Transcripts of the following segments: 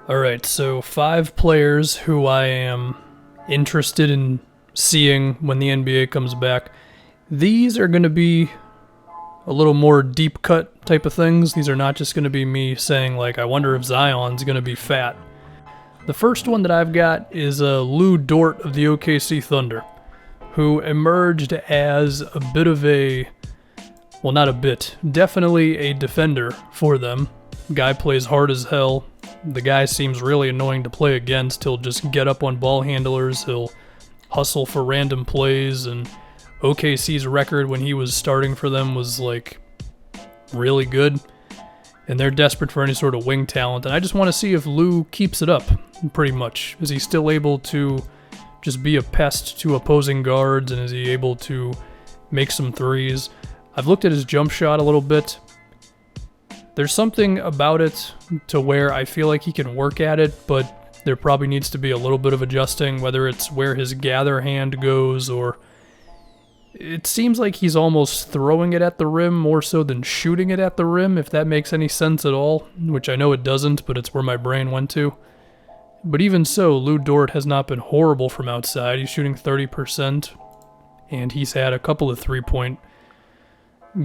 Alright, so 5 players who I am interested in seeing when the NBA comes back. These are going to be a little more deep cut type of things. These are not just going to be me saying, like, I wonder if Zion's going to be fat. The first one that I've got is Lou Dort of the OKC Thunder, who emerged as a bit of a, well, not a bit, definitely a defender for them. Guy plays hard as hell. The guy seems really annoying to play against. He'll just get up on ball handlers. He'll hustle for random plays. And OKC's record when he was starting for them was like really good. And they're desperate for any sort of wing talent. And I just want to see if Lou keeps it up, pretty much. Is he still able to just be a pest to opposing guards? And is he able to make some threes? I've looked at his jump shot a little bit. There's something about it to where I feel like he can work at it, but there probably needs to be a little bit of adjusting, whether it's where his gather hand goes, or it seems like he's almost throwing it at the rim more so than shooting it at the rim, if that makes any sense at all, which I know it doesn't, but it's where my brain went to. But even so, Lou Dort has not been horrible from outside. He's shooting 30%, and he's had a couple of three-point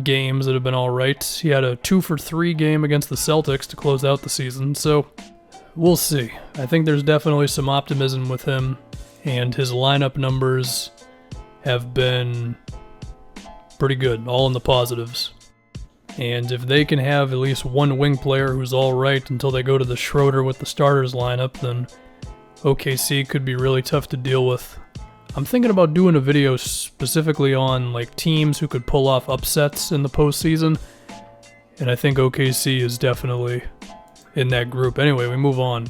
games that have been alright. He had a 2-for-3 game against the Celtics to close out the season, so we'll see. I think there's definitely some optimism with him, and his lineup numbers have been pretty good, all in the positives. And if they can have at least one wing player who's alright until they go to the Schroeder with the starters lineup, then OKC could be really tough to deal with. I'm thinking about doing a video specifically on like teams who could pull off upsets in the postseason, and I think OKC is definitely in that group. Anyway, we move on.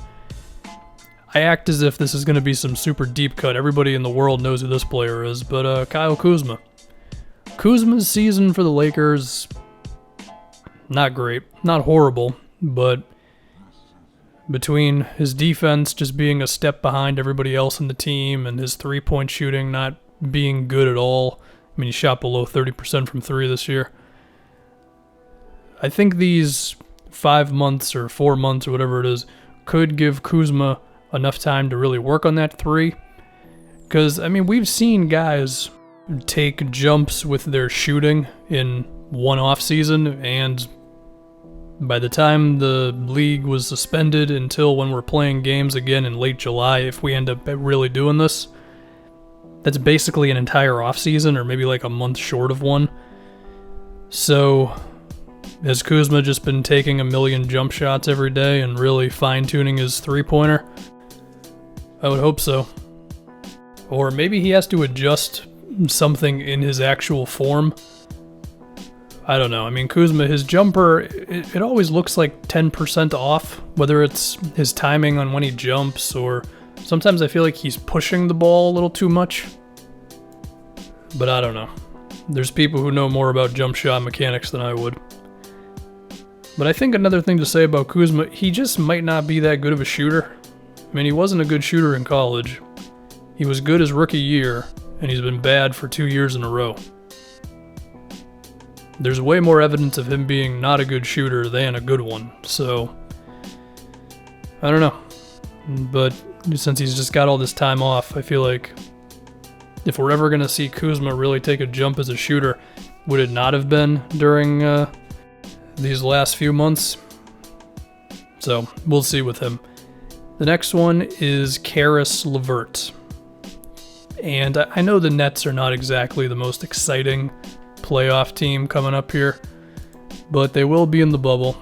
I act as if this is going to be some super deep cut. Everybody in the world knows who this player is, but Kyle Kuzma. Kuzma's season for the Lakers, not great, not horrible, but between his defense just being a step behind everybody else in the team and his three-point shooting not being good at all. I mean, he shot below 30% from 3 this year. I think these 5 months or 4 months or whatever it is could give Kuzma enough time to really work on that 3. Because, I mean, we've seen guys take jumps with their shooting in one off season, and by the time the league was suspended until when we're playing games again in late July, if we end up really doing this, that's basically an entire offseason, or maybe like a month short of one. So, has Kuzma just been taking a million jump shots every day and really fine-tuning his three-pointer? I would hope so. Or maybe he has to adjust something in his actual form. I don't know. I mean, Kuzma, his jumper, it always looks like 10% off, whether it's his timing on when he jumps, or sometimes I feel like he's pushing the ball a little too much. But I don't know. There's people who know more about jump shot mechanics than I would. But I think another thing to say about Kuzma, he just might not be that good of a shooter. I mean, he wasn't a good shooter in college. He was good his rookie year, and he's been bad for 2 years in a row. There's way more evidence of him being not a good shooter than a good one, so I don't know. But since he's just got all this time off, I feel like if we're ever going to see Kuzma really take a jump as a shooter, would it not have been during these last few months? So we'll see with him. The next one is Caris Levert. And I know the Nets are not exactly the most exciting playoff team coming up here, but they will be in the bubble.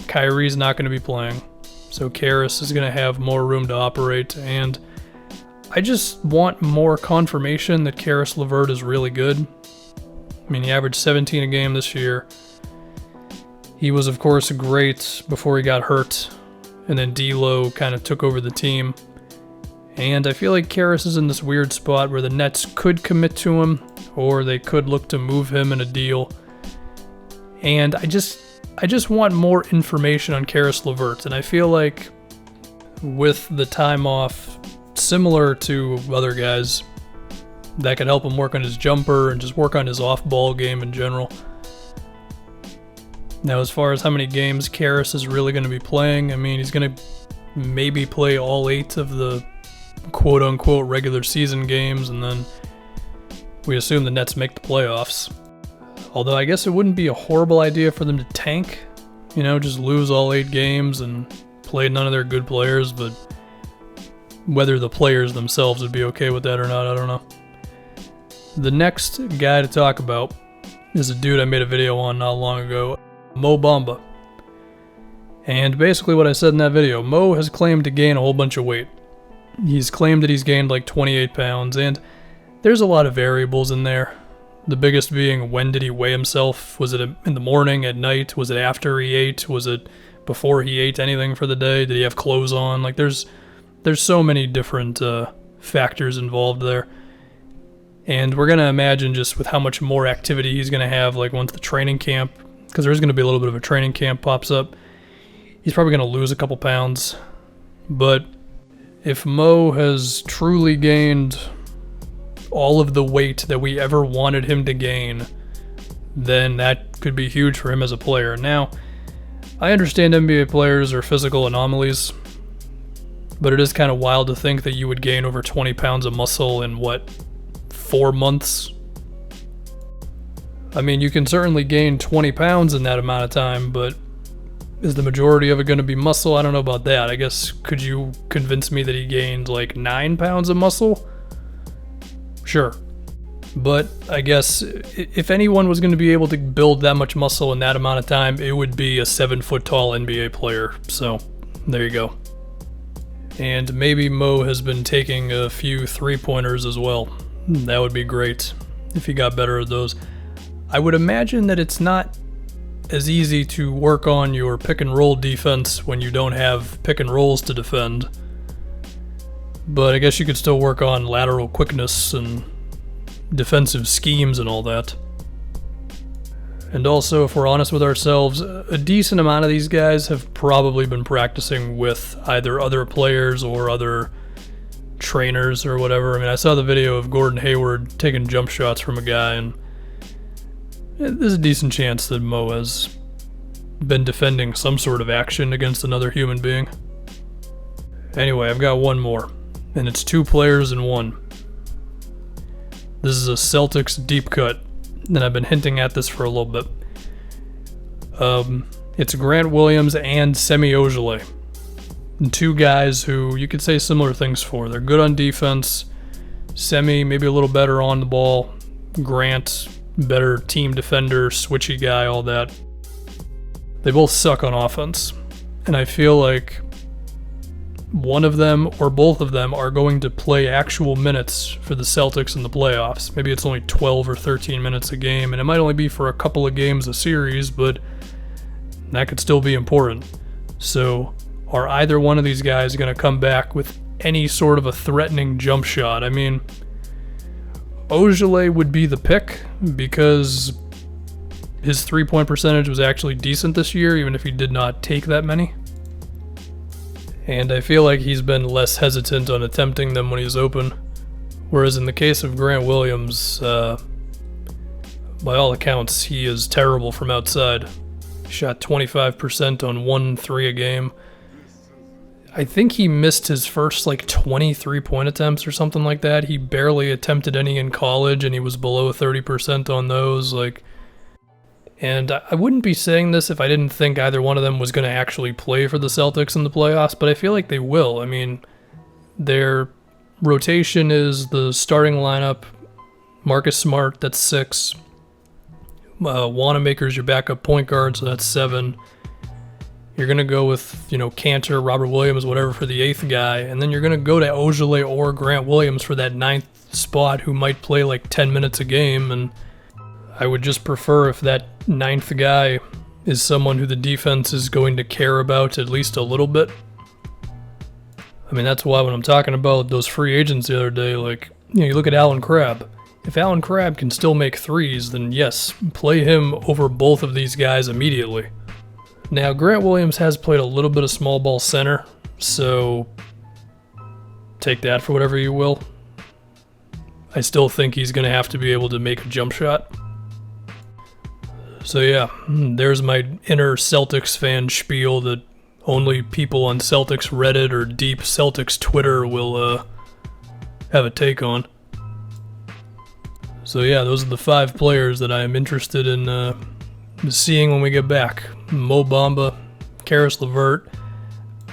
Kyrie's not going to be playing, so Caris is going to have more room to operate, and I just want more confirmation that Caris Levert is really good. I mean, he averaged 17 a game this year. He was, of course, great before he got hurt, and then D'Lo kind of took over the team. And I feel like Caris is in this weird spot where the Nets could commit to him, or they could look to move him in a deal. And I just want more information on Caris Levert, and I feel like with the time off, similar to other guys, that could help him work on his jumper and just work on his off-ball game in general. Now, as far as how many games Caris is really going to be playing, I mean, he's going to maybe play all 8 of the quote-unquote regular season games, and then we assume the Nets make the playoffs. Although I guess it wouldn't be a horrible idea for them to tank, you know, just lose all 8 games and play none of their good players, but whether the players themselves would be okay with that or not, I don't know. The next guy to talk about is a dude I made a video on not long ago, Mo Bamba. And basically what I said in that video, Mo has claimed to gain a whole bunch of weight. He's claimed that he's gained like 28 pounds, and there's a lot of variables in there. The biggest being, when did he weigh himself? Was it in the morning, at night? Was it after he ate? Was it before he ate anything for the day? Did he have clothes on? Like, there's so many different factors involved there. And we're going to imagine just with how much more activity he's going to have, like once the training camp, because there's going to be a little bit of a training camp pops up, he's probably going to lose a couple pounds. But if Mo has truly gained all of the weight that we ever wanted him to gain, then that could be huge for him as a player. Now, I understand NBA players are physical anomalies, but it is kind of wild to think that you would gain over 20 pounds of muscle in, 4 months? I mean, you can certainly gain 20 pounds in that amount of time, but is the majority of it going to be muscle? I don't know about that. I guess, could you convince me that he gained like 9 pounds of muscle? Sure. But I guess if anyone was going to be able to build that much muscle in that amount of time, it would be a 7-foot-tall NBA player. So, there you go. And maybe Mo has been taking a few three-pointers as well. That would be great if he got better at those. I would imagine that it's not as easy to work on your pick-and-roll defense when you don't have pick-and-rolls to defend. But I guess you could still work on lateral quickness and defensive schemes and all that. And also, if we're honest with ourselves, a decent amount of these guys have probably been practicing with either other players or other trainers or whatever. I mean, I saw the video of Gordon Hayward taking jump shots from a guy, and there's a decent chance that Mo has been defending some sort of action against another human being. Anyway, I've got one more, and it's 2 players in one. This is a Celtics deep cut, and I've been hinting at this for a little bit. It's Grant Williams and Semi Ojeleye. 2 guys who you could say similar things for. They're good on defense. Semi, maybe a little better on the ball. Grant, better team defender, switchy guy, all that. They both suck on offense. And I feel like one of them or both of them are going to play actual minutes for the Celtics in the playoffs. Maybe it's only 12 or 13 minutes a game, and it might only be for a couple of games a series, but that could still be important. So, are either one of these guys going to come back with any sort of a threatening jump shot? I mean, Ojeleye would be the pick because his three-point percentage was actually decent this year, even if he did not take that many. And I feel like he's been less hesitant on attempting them when he's open. Whereas in the case of Grant Williams, by all accounts, he is terrible from outside. He shot 25% on 1 3 a game. I think he missed his first 20 3-point attempts or something like that. He barely attempted any in college, and he was below 30% on those. And I wouldn't be saying this if I didn't think either one of them was going to actually play for the Celtics in the playoffs, but I feel like they will. I mean, their rotation is the starting lineup. Marcus Smart, that's 6. Wanamaker's your backup point guard, so that's 7. You're going to go with, Cantor, Robert Williams, whatever for the 8th guy, and then you're going to go to Ojeleye or Grant Williams for that 9th spot who might play 10 minutes a game, and I would just prefer if that 9th guy is someone who the defense is going to care about at least a little bit. I mean, that's why when I'm talking about those free agents the other day, you look at Allen Crabbe. If Allen Crabbe can still make threes, then yes, play him over both of these guys immediately. Now, Grant Williams has played a little bit of small ball center, so take that for whatever you will. I still think he's going to have to be able to make a jump shot. So yeah, there's my inner Celtics fan spiel that only people on Celtics Reddit or deep Celtics Twitter will have a take on. So yeah, those are the 5 players that I am interested in seeing when we get back. Mo Bamba, Caris Levert,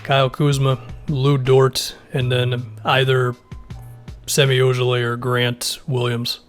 Kyle Kuzma, Dort, and then either Semi Ojeleye or Grant Williams.